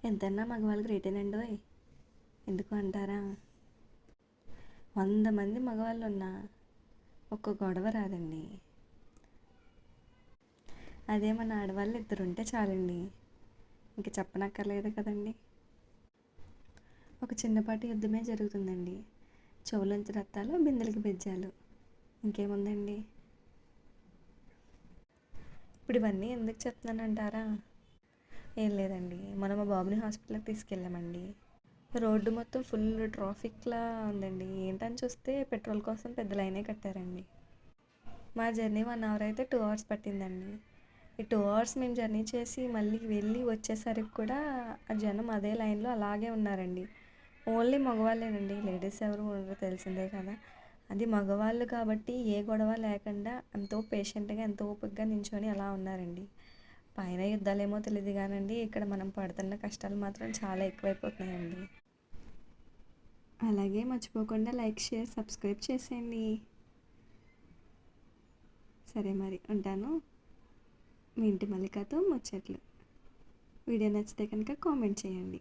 ఎంతన్నా మగవాళ్ళకి రేటేనండోయ్. ఎందుకు అంటారా? 100 మంది మగవాళ్ళు ఉన్నా ఒక్క గొడవ రాదండి. అదే మన ఆడవాళ్ళు ఇద్దరుంటే చాలండి, ఇంక చెప్పనక్కర్లేదు కదండి. ఒక చిన్నపాటి యుద్ధమే జరుగుతుందండి. చెవులోంచి రక్తాలు, బిందెలకి బెజ్జాలు. ఇంకేముందండి? ఇప్పుడు ఇవన్నీ ఎందుకు చెప్తున్నానంటారా? ఏం లేదండి, మనం మా బాబుని హాస్పిటల్కి తీసుకెళ్ళామండి. రోడ్డు మొత్తం ఫుల్ ట్రాఫిక్లా ఉందండి. ఏంటని చూస్తే పెట్రోల్ కోసం పెద్ద లైనే కట్టారండి. మా జర్నీ 1 అవర్ అయితే 2 అవర్స్ పట్టిందండి. ఈ 2 అవర్స్ మేము జర్నీ చేసి మళ్ళీ వెళ్ళి వచ్చేసరికి కూడా ఆ జనం అదే లైన్లో అలాగే ఉన్నారండి. ఓన్లీ మగవాళ్ళేనండి, లేడీస్ ఎవరు ఉండరు, తెలిసిందే కదా. అది మగవాళ్ళు కాబట్టి ఏ గొడవ లేకుండా ఎంతో పేషెంట్గా ఎంతో ఓపికగా నించొని అలా ఉన్నారండి. పైన యుద్ధాలేమో తెలియదు కానండి, ఇక్కడ మనం పడుతున్న కష్టాలు మాత్రం చాలా ఎక్కువైపోతున్నాయండి. అలాగే మర్చిపోకుండా లైక్, షేర్, సబ్స్క్రైబ్ చేసేయండి. సరే మరి ఉంటాను. మీ ఇంటి మల్లికతో ముచ్చట్లు. వీడియో నచ్చితే కనుక కామెంట్ చేయండి.